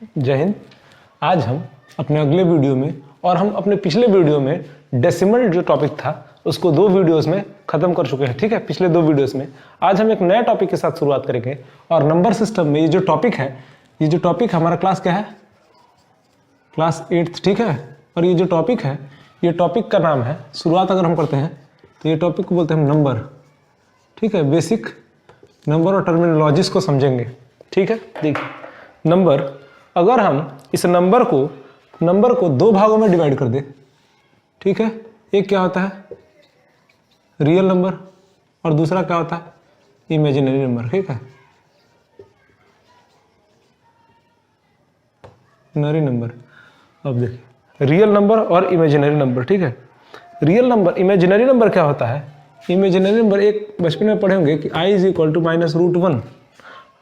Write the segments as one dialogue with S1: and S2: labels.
S1: जय हिंद। आज हम अपने अगले वीडियो में और हम अपने पिछले वीडियो में डेसिमल जो टॉपिक था उसको 2 वीडियोस में खत्म कर चुके हैं। ठीक है, पिछले 2 वीडियोस में आज हम एक नया टॉपिक के साथ शुरुआत करेंगे। और नंबर सिस्टम में ये जो टॉपिक हमारा क्लास क्या है, क्लास 8th। ठीक है, और ये जो टॉपिक है, ये टॉपिक का नाम है, शुरुआत अगर हम करते हैं तो ये टॉपिक को बोलते हैं नंबर। ठीक है, बेसिक नंबर और टर्मिनोलॉजीज को समझेंगे। ठीक है, देखिए नंबर, अगर हम इस नंबर को 2 भागों में डिवाइड कर दें, ठीक है, एक क्या होता है रियल नंबर और दूसरा क्या होता है इमेजिनरी नंबर। ठीक है, इमेजिनरी नंबर। अब देखिए रियल नंबर और इमेजिनरी नंबर। ठीक है, रियल नंबर, इमेजिनरी नंबर क्या होता है, इमेजिनरी नंबर एक बचपन में पढ़े होंगे कि i is equal to -√1,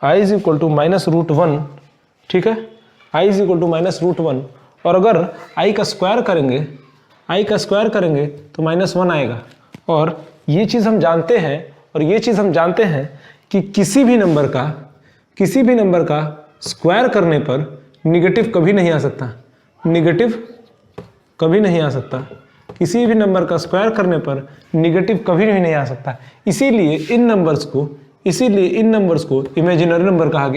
S1: i is equal to -√1। ठीक है, i इज इक्वल टू -√1, और अगर i का स्क्वायर करेंगे तो -1 आएगा। और ये चीज़ हम जानते हैं कि किसी भी नंबर का स्क्वायर करने पर निगेटिव कभी नहीं आ सकता, किसी भी नंबर का स्क्वायर करने पर निगेटिव कभी भी नहीं आ सकता। इसीलिए इन नंबर्स को इमेजिनरी नंबर कहा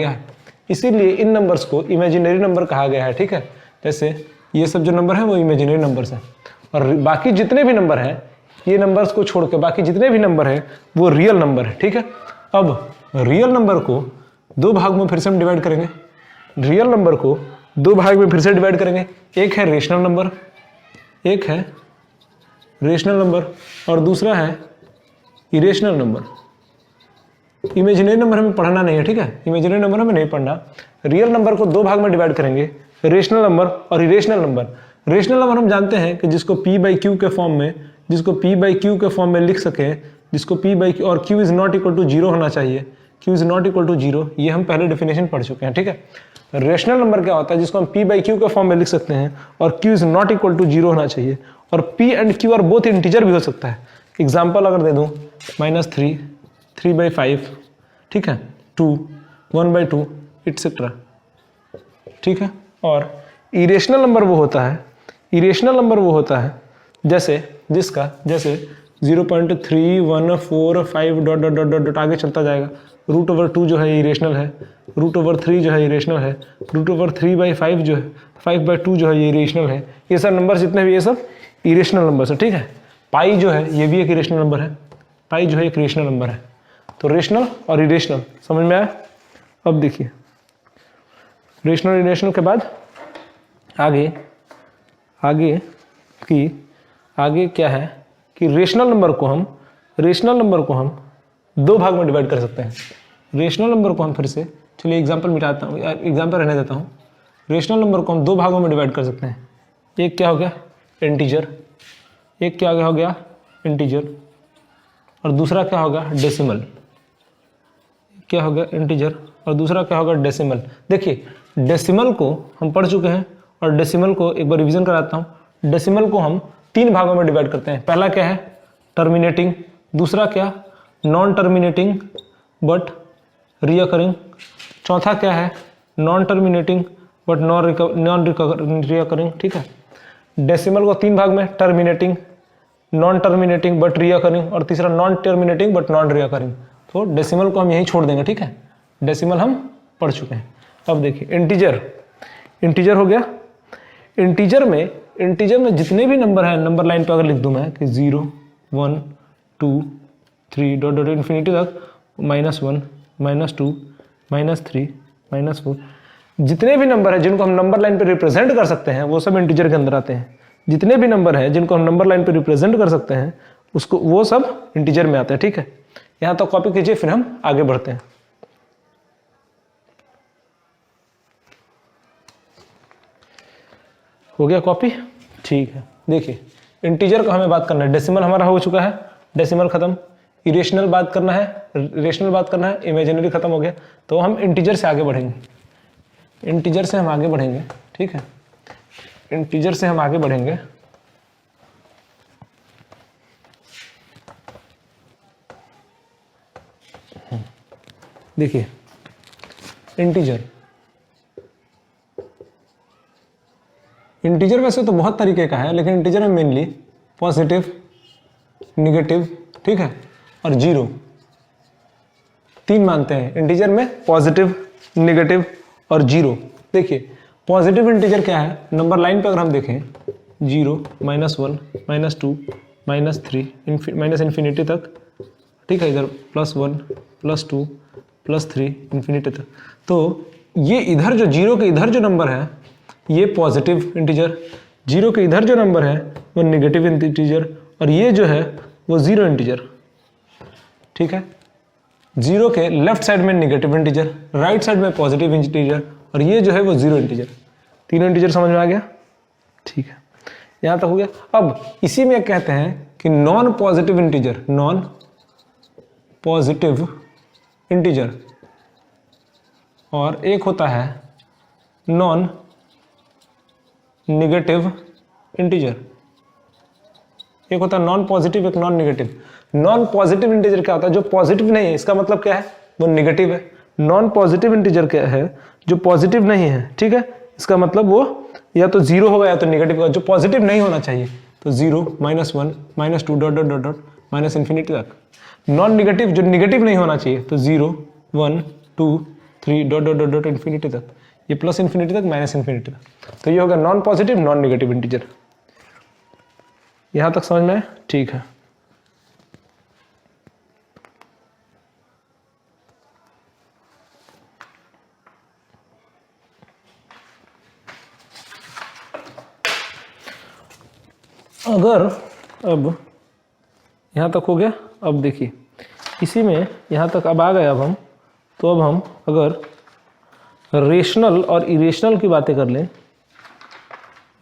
S1: गया है। ठीक है, जैसे ये सब जो नंबर है वो इमेजिनरी नंबर्स हैं, और बाकी जितने भी नंबर हैं, ये नंबर्स को छोड़ के बाकी जितने भी नंबर हैं वो रियल नंबर है। ठीक है, अब रियल नंबर को 2 भाग में फिर से हम डिवाइड करेंगे। एक है रेशनल नंबर, और दूसरा है इरेशनल नंबर। इमेजिनरी नंबर हमें पढ़ना नहीं है। ठीक है, इमेजिनरी नंबर हमें नहीं पढ़ना। रियल नंबर को 2 भाग में डिवाइड करेंगे, रेशनल नंबर और इरेशनल नंबर। रेशनल नंबर हम जानते हैं कि जिसको p/q के फॉर्म में लिख सकें, जिसको p/q और q is not equal to 0 होना चाहिए, ये हम पहले डेफिनेशन पढ़ चुके हैं। ठीक है, रेशनल नंबर क्या होता है, जिसको हम p/q के फॉर्म में लिख सकते हैं और q is not equal to 0 होना चाहिए, और p and q are both integer भी हो सकता है। एग्जाम्पल अगर दे दूं -3, 3/5, ठीक है, 2, 1/2 एटसेट्रा। ठीक है, और इरेशनल नंबर वो होता है जैसे 0.3145 डॉट आगे चलता जाएगा। √2 जो है इरेशनल है, √3 जो है इरेशनल है, √3/5 जो है, 5/2 जो है ये इरेशनल है। ये सब नंबर जितने भी ये सब इरेशनल नंबर है। ठीक है, पाई जो है ये भी एक इरेशनल नंबर है। तो रेशनल और इरेशनल समझ में आया। अब देखिए रेशनल इरेशनल के बाद आगे क्या है कि रेशनल नंबर को हम 2 भाग में डिवाइड कर सकते हैं। रेशनल नंबर को हम फिर से, चलिए एग्जाम्पल रहने देता हूँ। रेशनल नंबर को हम 2 भागों में डिवाइड कर सकते हैं। एक क्या हो गया इंटीजर, और दूसरा क्या होगा डेसिमल। और दूसरा क्या होगा डेसिमल। देखिए डेसिमल को हम पढ़ चुके हैं, और डेसिमल को एक बार रिवीजन कराता हूँ। डेसिमल को हम 3 भागों में डिवाइड करते हैं। पहला क्या है टर्मिनेटिंग, दूसरा क्या नॉन टर्मिनेटिंग बट रिकरिंग, चौथा क्या है non terminating but non recurring. ठीक है, डेसिमल को 3 भाग में, terminating, non terminating but recurring, और तीसरा non terminating but non recurring. तो डेसिमल को हम यहीं छोड़ देंगे। ठीक है, डेसिमल हम पढ़ चुके हैं। अब देखिए इंटीजर हो गया। इंटीजर में जितने भी नंबर हैं, नंबर लाइन पे अगर लिख दूं मैं कि 0, 1, 2, 3 डॉट इन्फिनिटी तक, -1, -2, -3, -4, जितने भी नंबर हैं जिनको हम नंबर लाइन पे रिप्रेजेंट कर सकते हैं वो सब इंटीजर के अंदर आते हैं। जितने भी नंबर हैं जिनको हम नंबर लाइन पे रिप्रेजेंट कर सकते हैं वो सब इंटीजर में आते हैं। ठीक है, यहाँ तक कॉपी कीजिए, फिर हम आगे बढ़ते हैं। हो गया कॉपी, ठीक है। देखिए इंटीजर का हमें बात करना है, डेसिमल हमारा हो चुका है, डेसिमल खत्म। इरेशनल बात करना है, रेशनल बात करना है, इमेजिनरी खत्म हो गया। तो हम इंटीजर से आगे बढ़ेंगे, ठीक है, इंटीजर से हम आगे बढ़ेंगे। देखिए इंटीजर इंटीजर वैसे तो बहुत तरीके का है, लेकिन इंटीजर में मेनली पॉजिटिव, निगेटिव, ठीक है, और जीरो, तीन मानते हैं इंटीजर में, पॉजिटिव, निगेटिव और जीरो। देखिए पॉजिटिव इंटीजर क्या है, नंबर लाइन पे अगर हम देखें 0, -1, -2, -3, माइनस इन्फिनिटी तक, ठीक है, इधर +1, +2, +3, इन्फिनिटी तक। तो ये इधर जो जीरो के इधर जो नंबर है ये पॉजिटिव इंटीजर, जीरो के इधर जो नंबर है वो निगेटिव इंटीजर, और ये जो है वो जीरो इंटीजर, ठीक है। जीरो के लेफ्ट साइड में निगेटिव इंटीजर, राइट साइड में पॉजिटिव इंटीजर, और ये जो है वो जीरो इंटीजर। तीनों इंटीजर समझ में आ गया, ठीक है, यहां तक हो गया। अब इसी में कहते हैं कि non positive integer, non positive integer, और एक होता है नॉन निगेटिव इंटीजर। एक होता है नॉन पॉजिटिव, एक non negative. Non positive integer क्या होता है, जो पॉजिटिव नहीं है, इसका मतलब क्या है, वो निगेटिव है। नॉन पॉजिटिव इंटीजर क्या है, जो पॉजिटिव नहीं है, ठीक है, इसका मतलब वो या तो जीरो होगा या तो निगेटिव होगा। जो पॉजिटिव नहीं होना चाहिए तो 0, -1, -2 dot dot dot dot minus infinity तक। नॉन निगेटिव, जो निगेटिव नहीं होना चाहिए तो 0, 1, 2, 3 dot dot dot dot infinity तक, ये प्लस इन्फिनिटी तक, माइनस इन्फिनिटी तक। तो ये होगा non positive, non negative integer. यहां तक समझ में आया, ठीक है। अगर अब यहाँ तक हो गया, अब देखिए इसी में यहाँ तक अब आ गए अब हम, तो अब हम अगर रेशनल और इरेशनल की बातें कर लें,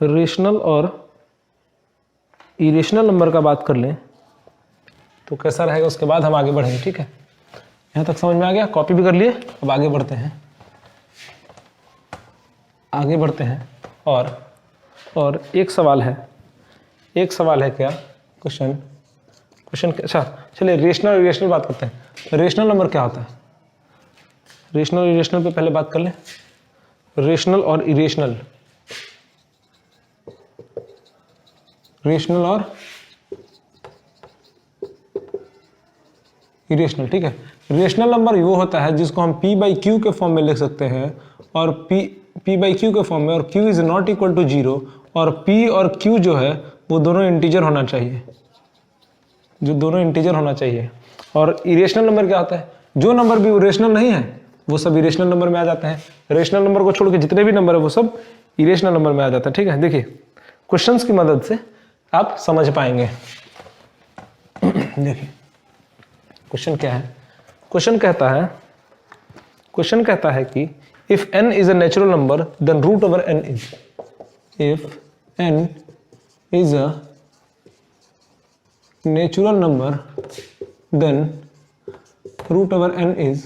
S1: रेशनल और इरेशनल नंबर का बात कर लें तो कैसा रहेगा, उसके बाद हम आगे बढ़ेंगे, ठीक है। यहाँ तक समझ में आ गया, कॉपी भी कर लिए, अब आगे बढ़ते हैं, आगे बढ़ते हैं। और एक सवाल है, एक सवाल है क्या, क्वेश्चन, अच्छा चलिए रेशनल और इरेशनल बात करते हैं। रेशनल नंबर क्या होता है, रेशनल और इरेशनल पे पहले बात कर लें। रेशनल और इरेशनल, रेशनल और इरेशनल, ठीक है। रेशनल नंबर वो होता है जिसको हम p/q के फॉर्म में लिख सकते हैं, और p/q के फॉर्म में, और q is not equal to 0, और p और q जो है वो दोनों इंटीजर होना चाहिए, जो दोनों इंटीजर होना चाहिए। और इरेशनल नंबर क्या होता है, जो नंबर भी रेशनल नहीं है वो सब इरेशनल नंबर में आ जाते हैं। रेशनल नंबर को छोड़ के जितने भी नंबर है वो सब इरेशनल नंबर में आ जाता है, ठीक है। देखिए क्वेश्चंस की मदद से आप समझ पाएंगे। देखिए क्वेश्चन क्या है, क्वेश्चन कहता है कि if n is a natural number then root over n is, if n is a natural number then root over n is,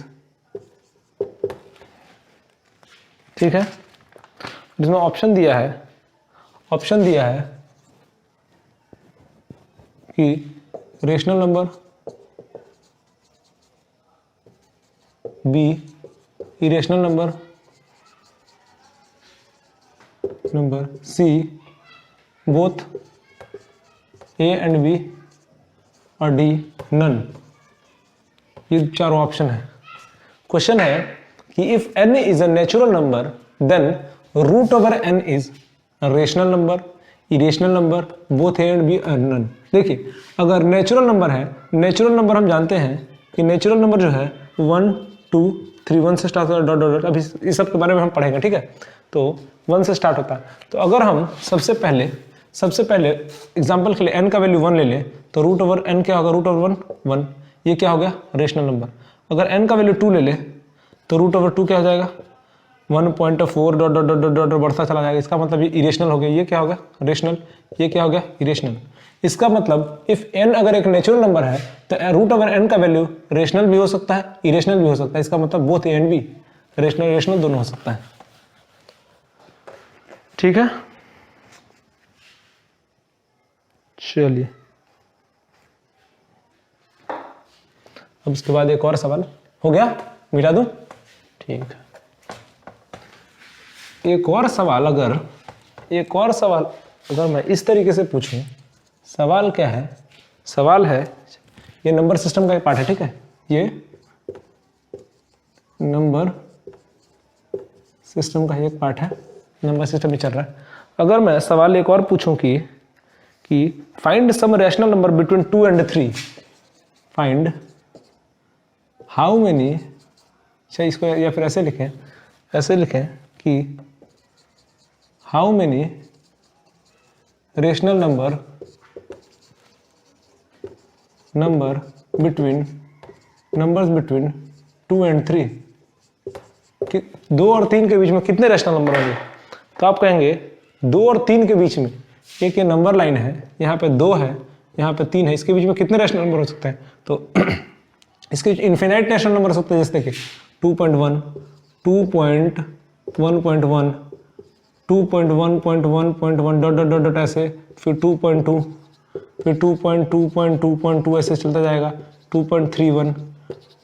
S1: ठीक है। जिसमें ऑप्शन दिया है कि rational number, B irrational number, C both A and B, और D none. ये चारों option है। क्वेश्चन है कि if n is a natural number then root over n is rational number, irrational number, both A and B none. देखिए अगर natural number है, natural number हम जानते हैं कि नेचुरल नंबर जो है 1, 2, 3, 1 से स्टार्ट होता है, डॉट डॉट डॉट, अभी इस सब के बारे में हम पढ़ेंगे, ठीक है। तो 1 से स्टार्ट होता है। तो अगर हम सबसे पहले एग्जांपल के लिए n का वैल्यू 1 ले लें तो रूट ओवर n क्या होगा, रूट ओवर 1, ये क्या हो गया, रेशनल नंबर। अगर n का वैल्यू 2 ले लें तो रूट ओवर 2 क्या हो जाएगा, 1.4 डॉट डॉट डॉट डॉट बढ़ता चला जाएगा। इसका मतलब ये इरेशनल हो गया, ये क्या हो गया, रेशनल, ये क्या हो गया, इरेशनल। इसका मतलब इफ n अगर एक नेचुरल नंबर है तो रूट ओवर n का वैल्यू रेशनल भी हो सकता है, इरेशनल भी हो सकता है। इसका मतलब both A and B, rational irrational दोनों हो सकता है, ठीक है। चलिए अब इसके बाद एक और सवाल हो गया, मिटा दूं, ठीक है। एक और सवाल, अगर एक और सवाल अगर मैं इस तरीके से पूछूं, सवाल क्या है, सवाल है, ये नंबर सिस्टम का एक पार्ट है, ठीक है, ये नंबर सिस्टम का एक पार्ट है, नंबर सिस्टम ही चल रहा है। अगर मैं सवाल एक और पूछूं कि find some rational number between 2 and 3, find how many, अच्छा इसको या फिर ऐसे लिखें कि how many rational numbers between 2 and 3, कि 2 और 3 के बीच में कितने रैशनल नंबर होंगे। तो आप कहेंगे 2 और 3 के बीच में, एक ये नंबर लाइन है, यहाँ पे 2 है, यहाँ पे 3 है, इसके बीच में कितने रैशनल नंबर हो सकते हैं। तो इसके इन्फिनाइट रैशनल नंबर हो सकते हैं, जैसे कि 2.1, 2.1.1, 2.1.1.1 डॉट डॉट डॉट डॉट ऐसे, फिर 2.2, फिर 2.2.2.2 ऐसे चलता जाएगा, 2.31,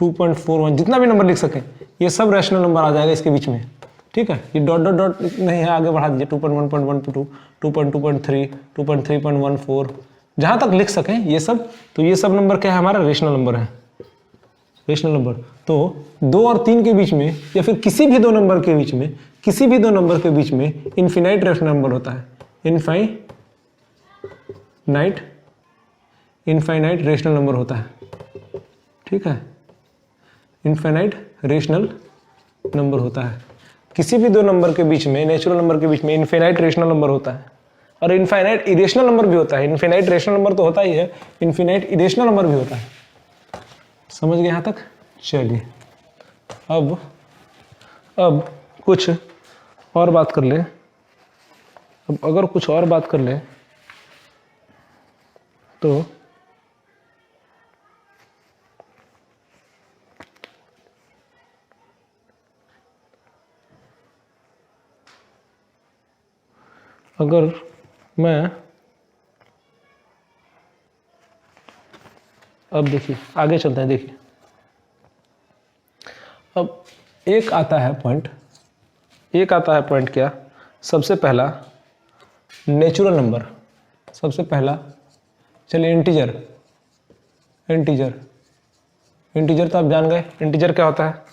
S1: 2.41, जितना भी नंबर लिख सकें ये सब रैशनल नंबर आ जाएगा इसके बीच में, ठीक है। ये डॉट डॉट डॉट नहीं है, आगे बढ़ा दीजिए, 2.1.1.2, 2.2.3, 2.3.14, जहाँ तक लिख सकें ये सब। तो ये सब नंबर क्या है, हमारा रेशनल नंबर है, रेशनल नंबर। तो 2 और 3 के बीच में या फिर किसी भी दो नंबर के बीच में, किसी भी दो नंबर के बीच में इन्फिनाइट रेशनल नंबर होता है, इनफाइनाइट रेशनल नंबर होता है, ठीक है, इनफाइनाइट रेशनल नंबर होता है। किसी भी दो नंबर के बीच में, नेचुरल नंबर के बीच में इनफाइनाइट रेशनल नंबर होता है, और इनफाइनाइट इरेशनल नंबर भी होता है। इनफाइनाइट रेशनल नंबर तो होता ही है, इनफाइनाइट इरेशनल नंबर भी होता है। समझ गए यहाँ तक? चलिए अब कुछ और बात कर ले। अब अगर कुछ और बात कर ले तो अगर मैं अब देखिए आगे चलते हैं। देखिए अब एक आता है पॉइंट क्या, सबसे पहला नेचुरल नंबर, सबसे पहला चलिए इंटीजर तो आप जान गए। इंटीजर क्या होता है,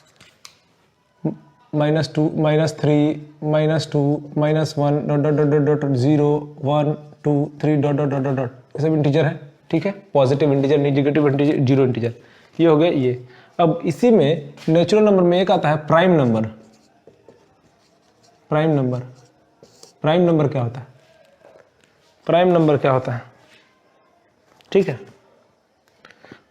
S1: -2, -3, -2, -1 dot dot dot dot 0 1 2 3 dot dot dot dot, ये सब इंटीजर है, ठीक है। Positive integer, negative integer, zero integer, ये हो गया ये। अब इसी में नेचुरल नंबर में एक आता है प्राइम नंबर। प्राइम नंबर क्या होता है, प्राइम नंबर क्या होता है, ठीक है।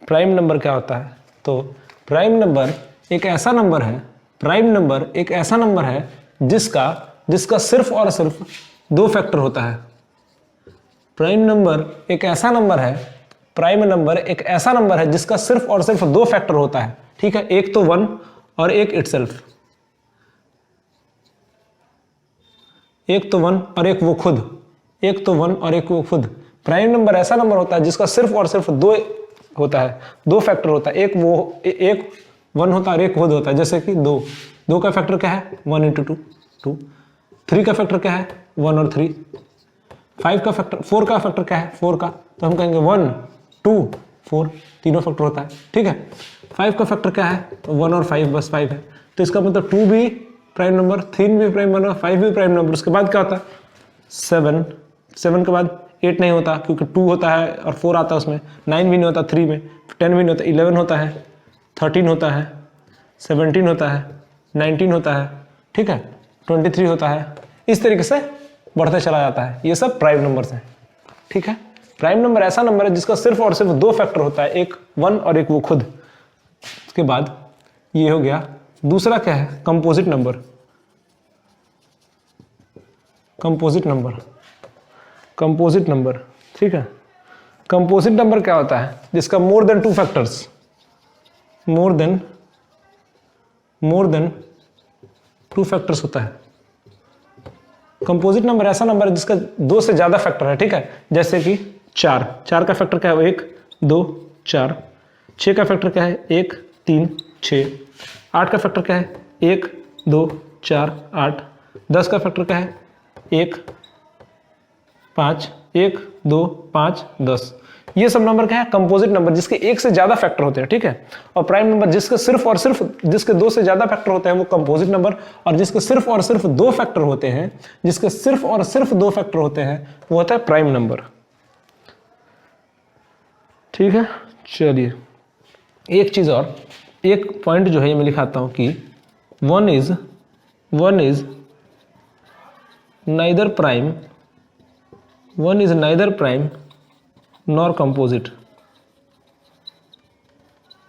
S1: प्राइम नंबर क्या होता है, तो प्राइम नंबर एक ऐसा नंबर है, प्राइम नंबर एक ऐसा नंबर है जिसका सिर्फ और सिर्फ दो फैक्टर होता है। प्राइम नंबर एक ऐसा नंबर है जिसका सिर्फ और सिर्फ दो फैक्टर होता है, ठीक है। एक तो 1 और एक इटसेल्फ, एक तो 1 और एक वो खुद। प्राइम नंबर ऐसा नंबर होता है जिसका सिर्फ और सिर्फ दो होता है, दो फैक्टर होता है, एक 1 होता है और एक खुद होता है। जैसे कि 2 का फैक्टर क्या है, 1 × 2, 3 का फैक्टर क्या है, 1 और 3, 4 का फैक्टर क्या है, 4 का, तो हम कहेंगे 1 2 4, तीनों फैक्टर होता है, ठीक है। 5 का फैक्टर क्या है, 1 और 5, बस 5 है। तो इसका मतलब 2 भी प्राइम नंबर, 3 भी प्राइम नंबर, 5 भी प्राइम नंबर। उसके बाद क्या होता है, 7 के बाद 8 नहीं होता क्योंकि 2 होता है और 4 आता है उसमें, 9 भी नहीं होता 3 में, 10 भी नहीं होता, 11 होता है, 13 होता है, 17 होता है, 19 होता है, ठीक है, 23 होता है। इस तरीके से बढ़ते चला जाता है। ये सब प्राइम नंबर्स हैं, ठीक है। प्राइम नंबर ऐसा नंबर है जिसका सिर्फ और सिर्फ दो फैक्टर होता है, एक 1 और एक वो खुद। उसके बाद ये हो गया। दूसरा क्या है, कंपोजिट नंबर। ठीक है। कंपोजिट नंबर क्या होता है, जिसका more than two factors, more than two factors होता है। कंपोजिट नंबर ऐसा नंबर है जिसका 2 से ज्यादा फैक्टर है, ठीक है। जैसे कि 4 का फैक्टर क्या है, 1 2 4। 6 का फैक्टर क्या है, 1 3 6। 8 का फैक्टर क्या है, 1 2 4 8। 10 का फैक्टर क्या है, 1 5, 1, 2, 5, 10। ये सब नंबर क्या है? कंपोजिट नंबर, जिसके एक से ज्यादा फैक्टर होते हैं, ठीक है। और प्राइम नंबर जिसके सिर्फ और सिर्फ जिसके 2 से ज्यादा फैक्टर होते हैं वो कंपोजिट नंबर, और जिसके सिर्फ और सिर्फ 2 फैक्टर होते हैं, जिसके सिर्फ और सिर्फ 2 फैक्टर होते हैं वो होता है प्राइम नंबर, ठीक है। चलिए एक चीज और, एक पॉइंट जो है ये मैं लिखाता हूं कि one is neither prime, one is neither prime nor composite,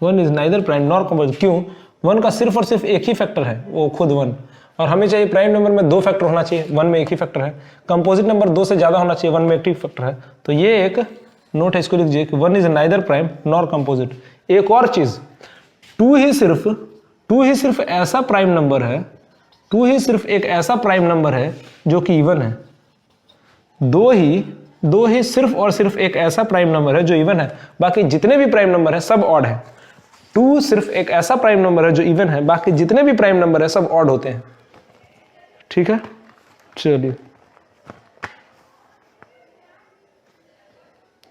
S1: one is neither prime nor composite. क्यों? वन का सिर्फ और सिर्फ एक ही फैक्टर है, वो खुद वन, और हमें चाहिए प्राइम नंबर में 2 फैक्टर होना चाहिए, वन में एक ही फैक्टर है। कंपोजिट नंबर 2 से ज्यादा होना चाहिए, वन में एक ही फैक्टर है। तो ये एक नोट है, इसको लिख दीजिए कि one is neither prime nor composite. एक और चीज, टू ही सिर्फ ऐसा प्राइम नंबर है, टू ही सिर्फ एक ऐसा प्राइम नंबर है जो कि इवन है। दो ही सिर्फ और सिर्फ एक ऐसा प्राइम नंबर है जो इवन है, बाकी जितने भी प्राइम नंबर है सब ऑड है। टू सिर्फ एक ऐसा प्राइम नंबर है जो इवन है, बाकी जितने भी प्राइम नंबर है सब ऑड होते हैं, ठीक है। चलिए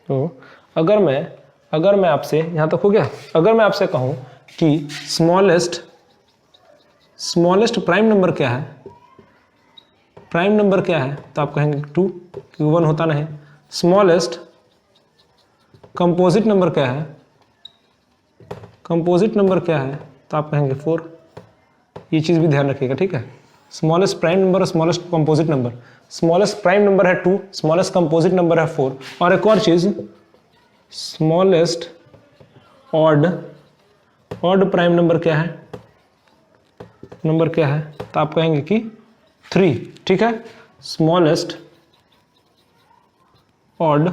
S1: तो अगर मैं आपसे, यहां तक हो गया, अगर मैं आपसे कहूं कि स्मॉलेस्ट प्राइम नंबर क्या है, प्राइम नंबर क्या है, तो आप कहेंगे 2, क्योंकि 1 होता नहीं। स्मॉलेस्ट कंपोजिट नंबर क्या है, कंपोजिट नंबर क्या है, तो आप कहेंगे 4। ये चीज़ भी ध्यान रखिएगा, ठीक है। स्मॉलेस्ट प्राइम नंबर और smallest composite number, smallest prime number है 2, स्मॉलेस्ट कंपोजिट नंबर है 4। और एक और चीज़, स्मॉलेस्ट ऑड प्राइम नंबर क्या है, नंबर क्या है, तो आप कहेंगे कि 3, ठीक है। स्मॉलेस्ट ऑड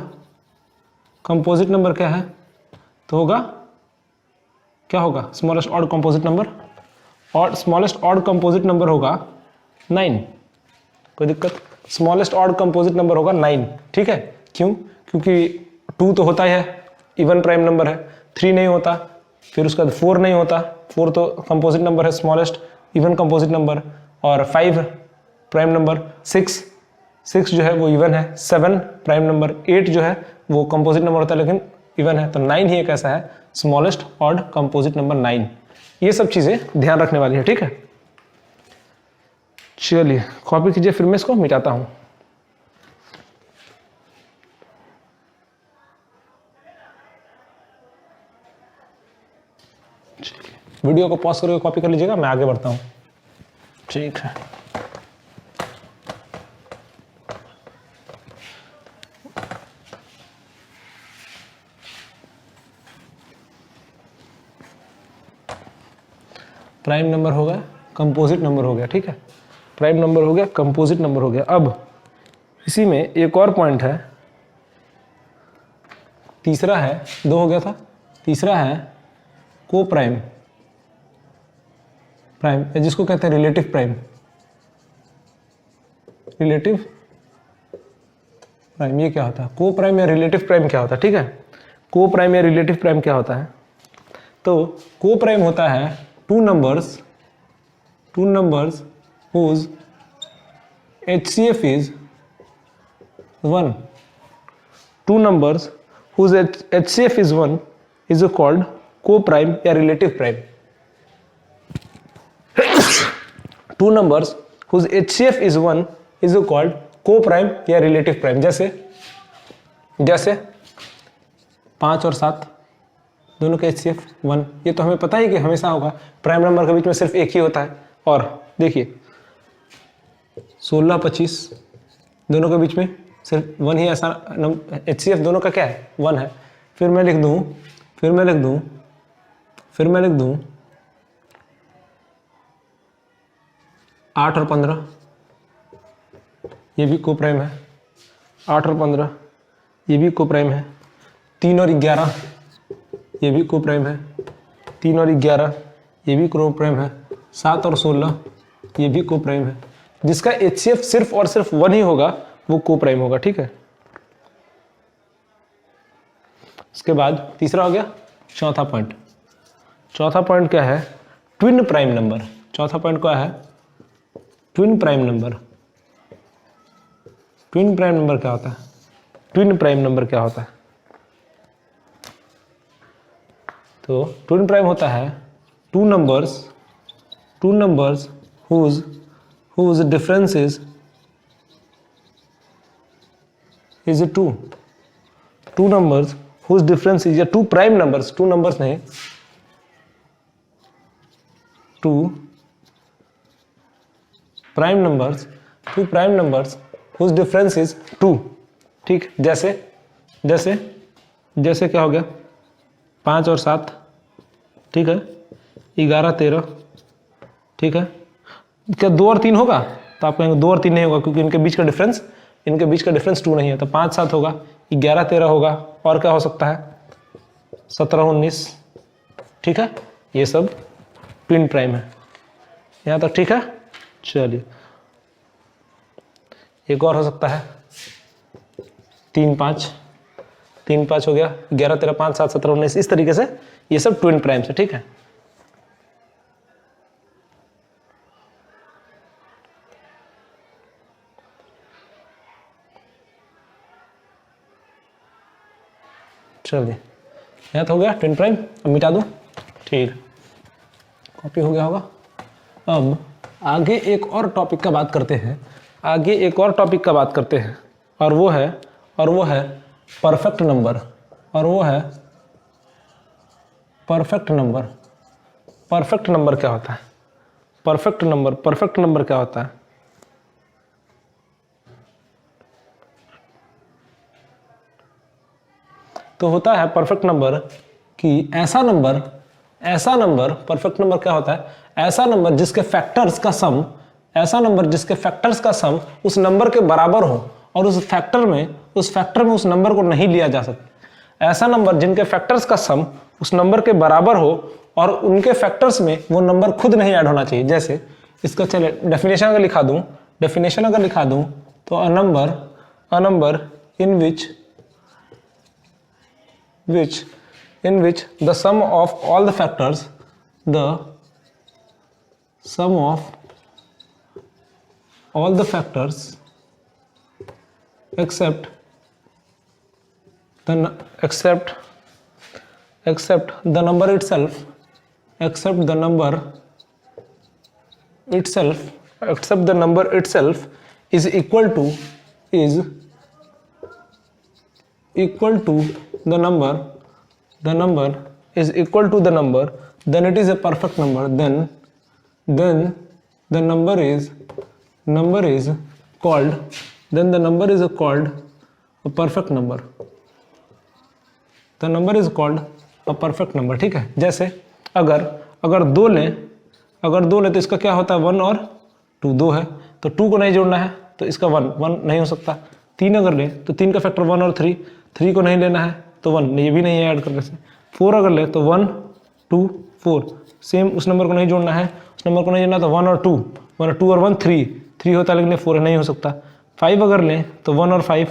S1: कंपोजिट नंबर क्या है, तो होगा, क्या होगा, स्मॉलेस्ट ऑड कंपोजिट नंबर, और स्मॉलेस्ट ऑड कंपोजिट नंबर होगा 9। कोई दिक्कत? स्मॉलेस्ट ऑड कंपोजिट नंबर होगा 9, ठीक है। क्यों? क्योंकि 2 तो होता ही है, इवन प्राइम नंबर है, 3 नहीं होता, फिर उसके बाद 4 नहीं होता, 4 तो कंपोजिट नंबर है, स्मॉलेस्ट इवन कंपोजिट नंबर, और 5 प्राइम नंबर, 6 जो है वो इवन है, 7 प्राइम नंबर, 8 जो है वो कंपोजिट नंबर होता है लेकिन इवन है, तो 9 ही एक ऐसा है स्मॉलेस्ट ऑड कंपोजिट नंबर 9। ये सब चीजें ध्यान रखने वाली है, ठीक है। चलिए कॉपी कीजिए, फिर मैं इसको मिटाता हूं। वीडियो को पॉज करके कॉपी कर लीजिएगा, मैं आगे बढ़ता हूं, ठीक है। प्राइम नंबर हो गया, कंपोजिट नंबर हो गया, ठीक है। प्राइम नंबर हो गया, कंपोजिट नंबर हो गया। अब इसी में एक और पॉइंट है, तीसरा है, 2 हो गया था, तीसरा है को प्राइम, प्राइम जिसको कहते हैं रिलेटिव प्राइम, रिलेटिव प्राइम। ये क्या होता है? को प्राइम या रिलेटिव प्राइम क्या होता है, ठीक है। को प्राइम या रिलेटिव प्राइम क्या होता है? तो को प्राइम होता है two numbers whose HCF is 1, two numbers whose HCF is 1 is called co-prime या relative prime। two numbers whose HCF is 1 is called co-prime या relative prime। जैसे 5 और 7 दोनों का HCF 1, ये तो हमें पता ही कि हमेशा होगा, प्राइम नंबर के बीच में सिर्फ एक ही होता है। और देखिए 16 25 दोनों के बीच में सिर्फ 1 ही ऐसा HCF दोनों का क्या है? 1 है। फिर मैं लिख दूं 8 और 15, ये भी को प्राइम है। 8 और 15 ये भी को प्राइम है। 3 और 11 ये भी को प्राइम है। 3 और 11 ये भी को प्राइम है। 7 और 16 ये भी को प्राइम है। जिसका HCF सिर्फ और सिर्फ 1 ही होगा वो को प्राइम होगा, ठीक है। उसके बाद तीसरा हो गया। चौथा पॉइंट क्या है? Twin prime number. चौथा पॉइंट क्या है? Twin prime number. Twin prime number क्या होता है? ट्विन प्राइम नंबर क्या होता है? तो ट्विन प्राइम होता है two numbers whose difference is 2. Two numbers whose difference is, या two prime numbers, two numbers नहीं, two prime numbers whose difference is 2. ठीक, जैसे क्या हो गया 5 और 7, ठीक है, 11 13, ठीक है। क्या 2 और 3 होगा? तो आप कहेंगे 2 और 3 नहीं होगा क्योंकि इनके बीच का डिफरेंस 2 नहीं है। तो 5 7 होगा, 11 13 होगा, और क्या हो सकता है 17 19, ठीक है। ये सब ट्विन प्राइम है। यहाँ तक ठीक है। चलिए एक और हो सकता है 3 5 हो गया, 11 13 5 7 17 19, इस तरीके से ये सब ट्विन प्राइम्स है, ठीक है। चलिए यहाँ तो हो गया ट्विन प्राइम, अब मिटा दूँ, ठीक, कॉपी हो गया होगा। अब आगे एक और टॉपिक का बात करते हैं, और वो है परफेक्ट नंबर, परफेक्ट नंबर क्या होता है? परफेक्ट नंबर क्या होता है? तो होता है परफेक्ट नंबर कि ऐसा नंबर, परफेक्ट नंबर क्या होता है? ऐसा नंबर जिसके फैक्टर्स का सम, उस नंबर के बराबर हो और उस फैक्टर में उस नंबर को नहीं लिया जा सकता। ऐसा नंबर जिनके फैक्टर्स का सम उस नंबर के बराबर हो और उनके फैक्टर्स में वो नंबर खुद नहीं ऐड होना चाहिए। जैसे इसका चले डेफिनेशन अगर लिखा दूं तो a number in which the sum of all the factors except the number itself is equal to the number is equal to the number, then it is a perfect number. Then the number is called a perfect number. The number is called a perfect number, ठीक है। जैसे अगर दो लें तो इसका क्या होता है 1 और 2, 2 है तो 2 को नहीं जोड़ना है तो इसका 1 नहीं हो सकता। 3 अगर लें तो 3 का फैक्टर 1 और 3 को नहीं लेना है तो 1, ये भी नहीं है ऐड करने से। 4 अगर ले तो 1 2 4, सेम उस नंबर को नहीं जोड़ना है, तो 1 और 2, 2 और 1 3 होता है लेकिन 4 नहीं हो सकता। 5 अगर लें तो 1 और 5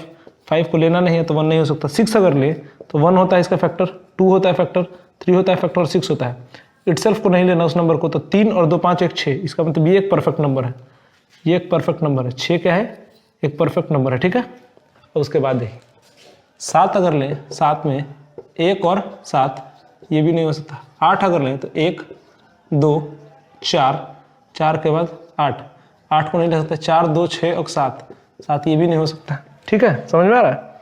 S1: को लेना नहीं है तो 1 नहीं हो सकता। 6 अगर ले तो 1 होता है इसका फैक्टर, 2 होता है फैक्टर, 3 होता है फैक्टर और 6 होता है। इटसेल्फ को नहीं लेना उस नंबर को, तो 3 और 2 5 1 6, इसका मतलब ये एक परफेक्ट नंबर है, 6 क्या है? एक परफेक्ट नंबर है, ठीक है। और उसके बाद देखिए 7 अगर लें, 7 में 1 और 7, ये भी नहीं हो सकता। 8 अगर लें तो 1 2 4 के बाद 8 को नहीं ले सकते। 4 2 6 और 7, ये भी नहीं हो सकता, ठीक है। समझ में आ रहा है?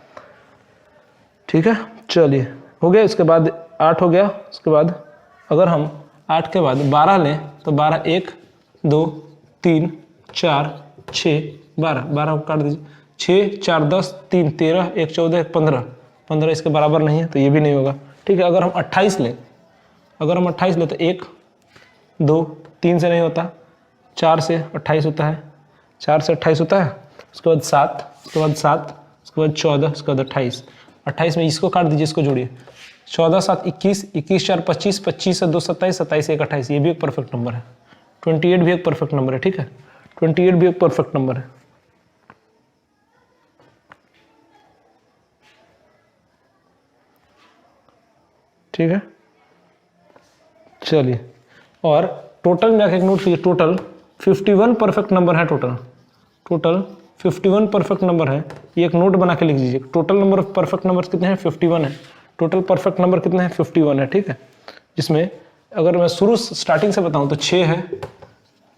S1: ठीक है, चलिए हो गया। इसके बाद 8 हो गया। उसके बाद अगर हम 8 के बाद 12 लें तो 12 1 2 3 4 6 12 को काट दीजिए। 6 4 10 3 13 1 14 1 15 इसके बराबर नहीं है तो ये भी नहीं होगा, ठीक है। अगर हम 28 लें तो 1 2 3 से नहीं होता, 4 से 28 होता है, 4 से 28 होता है। उसके बाद 7, उसके बाद 14, उसके बाद 28 में इसको काट दीजिए, इसको जोड़िए। 14 7 21, 21 4 25, 25 से 2 27, 27 से 1 28, ये भी एक परफेक्ट नंबर है। 28 भी एक परफेक्ट नंबर है, ठीक है। 28 भी एक परफेक्ट नंबर है। ठीक है, चलिए। और टोटल में एक नोट कीजिए, टोटल 51 परफेक्ट नंबर है। टोटल 51 परफेक्ट नंबर है, ये एक नोट बना के लिख दीजिए। Total number of perfect number कितने हैं? 51 है। टोटल परफेक्ट नंबर कितने हैं? 51 है, ठीक है। जिसमें अगर मैं शुरू स्टार्टिंग से बताऊं तो 6 है,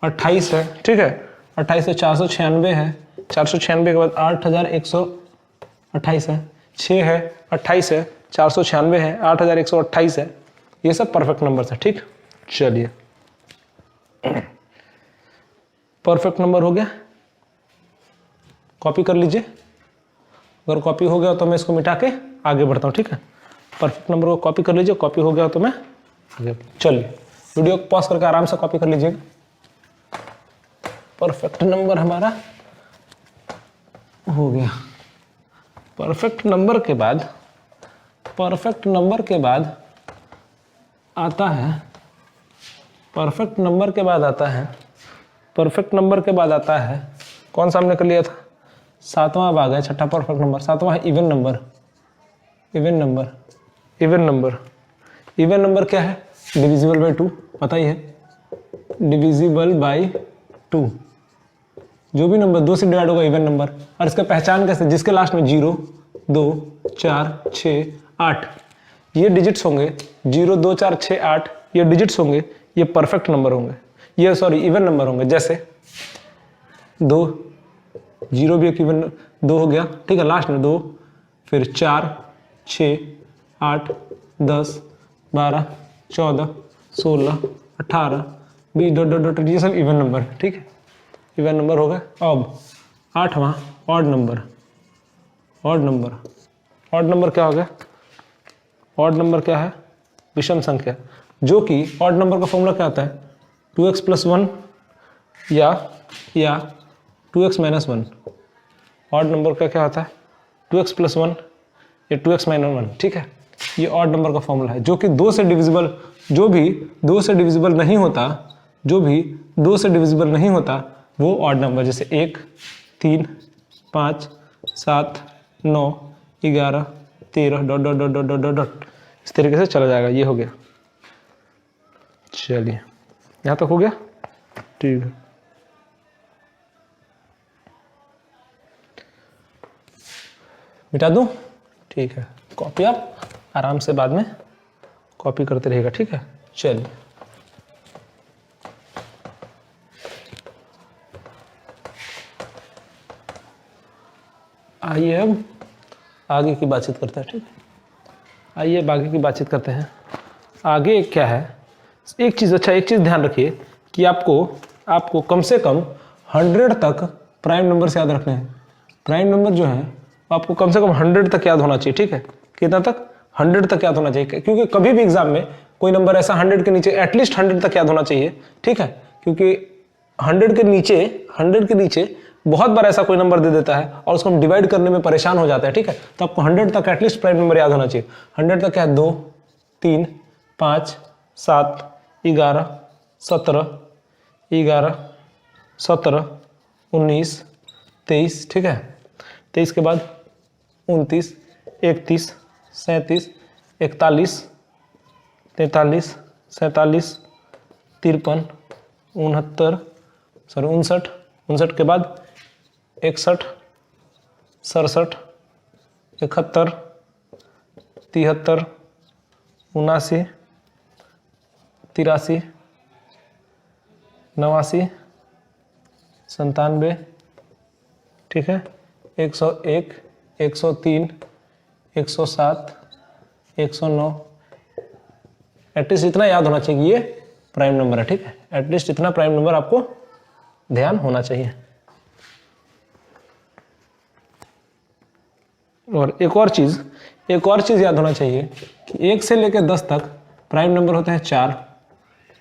S1: 28 है, ठीक है। 28 से 496 है, 496 के बाद 8128 है, 6 है, 28 है, 496 है, 8128 है। ये सब परफेक्ट नंबर है, ठीक। चलिए, परफेक्ट नंबर हो गया, कॉपी कर लीजिए। अगर कॉपी हो गया तो मैं इसको मिटा के आगे बढ़ता हूँ, ठीक है। परफेक्ट नंबर को कॉपी कर लीजिए, कॉपी हो गया तो मैं आगे। चलिए, वीडियो को पॉज करके आराम से कॉपी कर लीजिएगा। परफेक्ट नंबर हमारा हो गया। परफेक्ट नंबर के बाद आता है, परफेक्ट नंबर के बाद आता है कौन सा हमने कर लिया था? 7वां भाग है, छठा परफेक्ट नंबर। 7वां है इवन नंबर। इवन नंबर क्या है? डिविजिबल बाई 2, पता ही है, डिविजिबल बाई 2। जो भी नंबर 2 से डिवाइड होगा इवन नंबर। और इसका पहचान कैसे? जिसके लास्ट में 0, 2, 4, 6, 8 ये डिजिट्स होंगे। 0, 2, 4, 6, 8 ये डिजिट्स होंगे, ये परफेक्ट नंबर होंगे, ये सॉरी इवन नंबर होंगे। जैसे 2, 0 भी एक इवन 2 हो गया, ठीक है। लास्ट में 2, फिर 4, 6, 8, 10, 12, 14, 16, 18, 20 डॉट ये सब इवन नंबर है, ठीक है। इवन नंबर होगा। अब 8वां ऑड नंबर क्या हो गया? ऑड नंबर क्या है? विषम संख्या। जो कि ऑड नंबर का फॉर्मूला क्या होता है? 2x + 1 या 2x - 1। ऑड नंबर का क्या होता है? 2x + 1 या 2x - 1, ठीक है। ये ऑड नंबर का फॉर्मूला है, जो कि 2 से डिविजिबल, जो भी 2 से डिविजिबल नहीं होता वो ऑड नंबर। जैसे 1, 3, 5, 7, 9, 11, 13 डॉट इस तरीके से चला जाएगा। ये हो गया। चलिए, यहाँ तक हो गया, ठीक है। मिटा दूं? ठीक है। कॉपी आप आराम से बाद में कॉपी करते रहेगा, ठीक है। चलिए, आइए अब आगे की बातचीत करते हैं, ठीक है। आइए अब आगे की बातचीत करते हैं। आगे क्या है? एक चीज़ ध्यान रखिए कि आपको कम से कम 100 तक प्राइम नंबर से याद रखने हैं। प्राइम नंबर जो है आपको कम से कम 100 तक याद होना चाहिए, ठीक है। कितना तक? 100 तक याद होना चाहिए, क्योंकि कभी भी एग्जाम में कोई नंबर ऐसा 100 के नीचे, एटलीस्ट 100 तक याद होना चाहिए, ठीक है। क्योंकि 100 के नीचे बहुत बार ऐसा कोई नंबर दे देता है और उसको हम डिवाइड करने में परेशान हो जाते हैं, ठीक है। तो आपको 100 तक एटलीस्ट प्राइम नंबर याद होना चाहिए। 100 तक क्या है? 2, 3, 5, 7, 11, 17, 19, 23, ठीक है। 23 के बाद 29, 31, 37, 41, 43, 47, 53, 59 के बाद 61, 67, 71, 73, 79, 83, 89, 97, ठीक है। 101, 103, 107, 109। एटलीस्ट इतना याद होना चाहिए कि ये प्राइम नंबर है, ठीक है। एटलीस्ट इतना प्राइम नंबर आपको ध्यान होना चाहिए। और एक और चीज़ याद होना चाहिए कि 1 से लेकर 10 तक प्राइम नंबर होते हैं 4।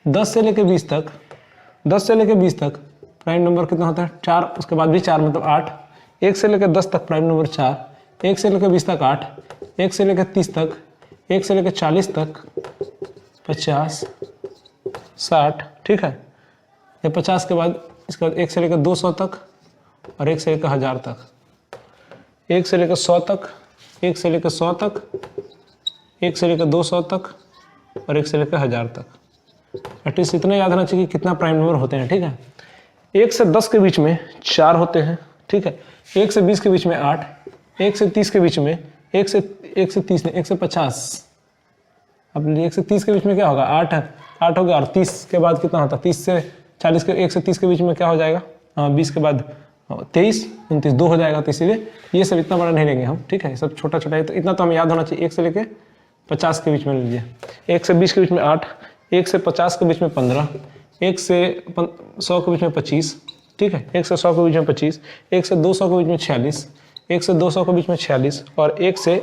S1: 10 से लेकर 20 तक प्राइम नंबर कितना होता है? 4। उसके बाद भी 4 मतलब 8। 1 से लेकर 10 तक प्राइम नंबर 4। 1 से लेकर 20 तक 8। 1 से लेकर 30 तक, 1 से लेकर 40 तक 50, 60, ठीक है। ये 50 के बाद इसके बाद 1 से लेकर 200 तक और 1 से लेकर 1000 तक। 1 से लेकर 100 तक, 1 से लेकर 100 तक, 1 से लेकर 200 तक और 1 से लेकर 1000 तक। एटलीस्ट इतना याद होना चाहिए कि कितना प्राइम नंबर होते हैं, ठीक है। 1 से 10 के बीच में 4 होते हैं, ठीक है। 1 से 20 के बीच में 8, 1 से 30 के बीच में 1 से 30 नहीं 1 से 50, अब 1 से 30 के बीच में क्या होगा 8 है, 8 हो गया, और 30 के बाद कितना होता है 30 से 40 के 1 से 30 के बीच में क्या हो जाएगा 20 के बाद 23, 29, 2 हो जाएगा। तो इसीलिए ये सब इतना बड़ा नहीं लेंगे हम, ठीक है, ये सब छोटा छोटा है, तो इतना तो हमें याद होना चाहिए। 1 से लेके 50 के बीच में लीजिए, 1 से 20 के बीच में 8, 1 से 50 के बीच में 15, 1 से 100 के बीच में 25, ठीक है, 1 से 100 के बीच में 25, 1 से 200 के बीच में 46, 1 से 200 के बीच में 46, और 1 से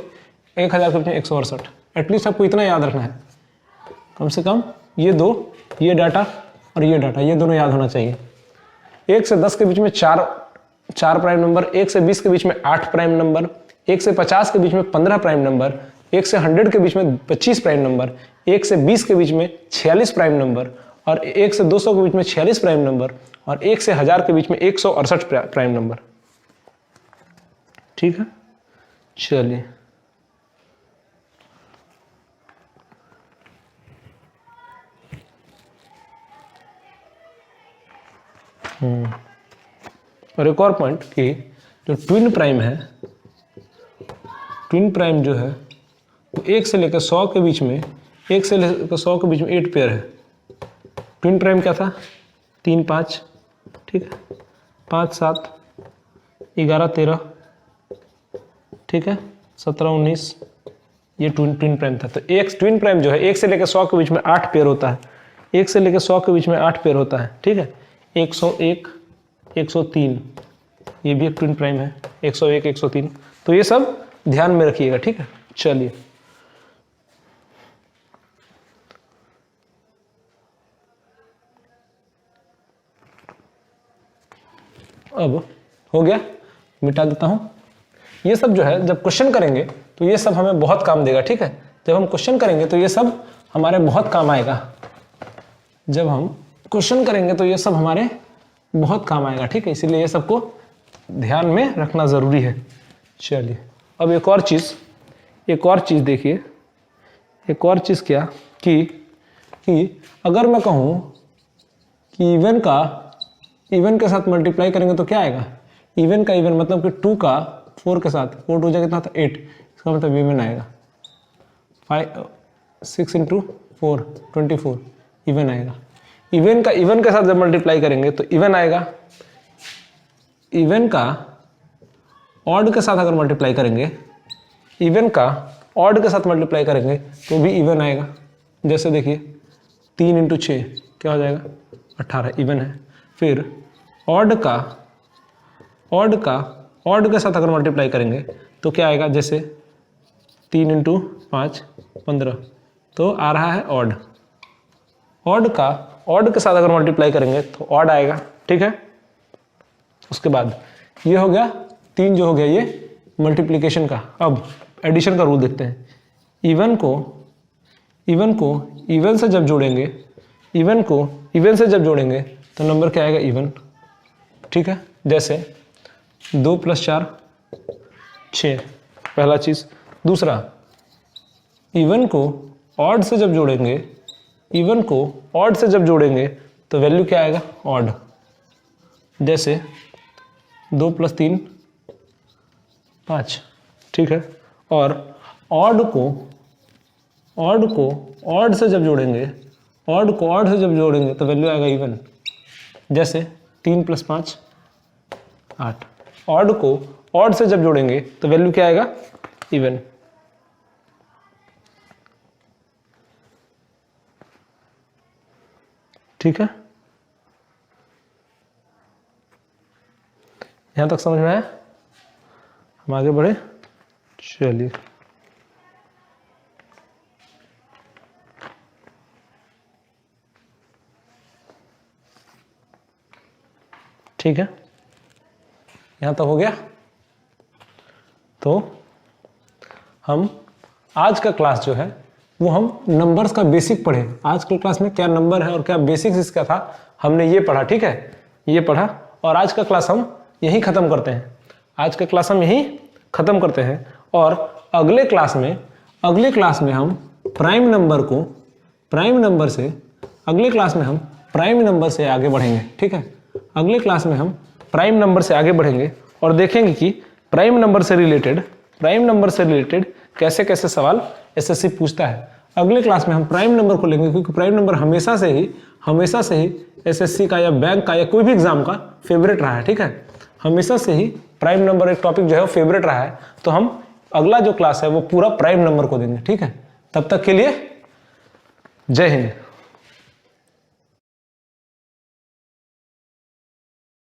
S1: 1000 के बीच में 168। एटलीस्ट आपको इतना याद रखना है, कम से कम ये दो, ये डाटा और ये डाटा, ये दोनों याद होना चाहिए। 1 से 10 के बीच में 4 प्राइम नंबर, 1 से 20 के बीच में 8 प्राइम नंबर, 1 से 50 के बीच में 15 प्राइम नंबर, 1 से 100 के बीच में 25 प्राइम नंबर, 1 से 20 के बीच में 46 प्राइम नंबर, और 1 से 200 के बीच में 46 प्राइम नंबर, और 1 से 1000 के बीच में 168 प्राइम नंबर। ठीक है, चलिए और एक और पॉइंट कि जो ट्विन प्राइम है, ट्विन प्राइम जो है वो 1 से लेकर 100 के बीच में, 1 से लेकर 100 के बीच में 8 पेयर है। ट्विन प्राइम क्या था 3 5, ठीक है, 5 7, 11 13, ठीक है, 17 19, ये ट्विन प्राइम था। तो एक ट्विन प्राइम जो है 1 से लेकर 100 के बीच में 8 पेयर होता है, 1 से लेकर 100 के बीच में 8 पेयर होता है, ठीक है। 101 103, ये भी एक ट्विन प्राइम है, 101 103। तो ये सब ध्यान में रखिएगा, ठीक है। चलिए अब हो गया, मिटा देता हूं। ये सब जो है जब क्वेश्चन करेंगे तो ये सब हमें बहुत काम देगा, ठीक है। जब हम क्वेश्चन करेंगे तो ये सब हमारे बहुत काम आएगा, जब हम क्वेश्चन करेंगे तो ये सब हमारे बहुत काम आएगा, ठीक है। इसीलिए ये सबको ध्यान में रखना ज़रूरी है। चलिए अब एक और चीज़ देखिए, एक और चीज़ क्या कि अगर मैं कहूँ कि इवन के साथ मल्टीप्लाई करेंगे तो क्या आएगा, इवन का इवन मतलब कि 2 का 4 के साथ, 4 2 कितना था 8, इसका मतलब इवन आएगा। 6 × 4 24 इवन आएगा। इवन का इवन के साथ जब मल्टीप्लाई करेंगे तो इवन आएगा। इवन का ऑड के साथ अगर मल्टीप्लाई करेंगे, इवन का ऑड के साथ मल्टीप्लाई करेंगे तो भी इवन आएगा। जैसे देखिए 3 × 6 क्या हो जाएगा 18, इवन है। फिर ऑड के साथ अगर मल्टीप्लाई करेंगे तो क्या आएगा, जैसे 3 × 5 15, तो आ रहा है ऑड। ऑड के साथ अगर मल्टीप्लाई करेंगे तो ऑड आएगा, ठीक है। उसके बाद ये हो गया 3 जो हो गया ये मल्टीप्लिकेशन का। अब एडिशन का रूल देखते हैं। इवन को इवन से जब जोड़ेंगे, इवन से जब जोड़ेंगे तो नंबर क्या आएगा इवन, ठीक है। जैसे 2 + 4 6, पहला चीज़। दूसरा, इवन को ऑड से जब जोड़ेंगे तो वैल्यू क्या आएगा ऑड। जैसे 2 + 3 5, ठीक है। और ऑड को ऑड से जब जोड़ेंगे तो वैल्यू आएगा इवन। जैसे 3 + 5 8। ऑड को ऑड से जब जोड़ेंगे तो वैल्यू क्या आएगा इवन। ठीक है, यहां तक समझ में आया? हम आगे बढ़े, चलिए। ठीक है, यहां तक हो गया। तो हम आज का क्लास जो है वो हम नंबर्स का बेसिक पढ़े। आज के क्लास में क्या नंबर है और क्या बेसिक्स इसका था हमने ये पढ़ा, ठीक है, ये पढ़ा। और आज का क्लास हम यहीं ख़त्म करते हैं। आज का क्लास हम यहीं ख़त्म करते हैं और अगले क्लास में हम प्राइम नंबर से आगे बढ़ेंगे, ठीक है। अगले क्लास में हम प्राइम नंबर से आगे बढ़ेंगे और देखेंगे कि प्राइम नंबर से रिलेटेड कैसे कैसे सवाल एसएससी पूछता है। अगले क्लास में हम प्राइम नंबर को लेंगे, क्योंकि प्राइम नंबर हमेशा से ही एसएससी का या बैंक का या कोई भी एग्जाम का फेवरेट रहा है। ठीक है, हमेशा से ही प्राइम नंबर एक टॉपिक जो है वो फेवरेट रहा है। तो हम अगला जो क्लास है वो पूरा प्राइम नंबर को देंगे। ठीक है, तब तक के लिए जय हिंद।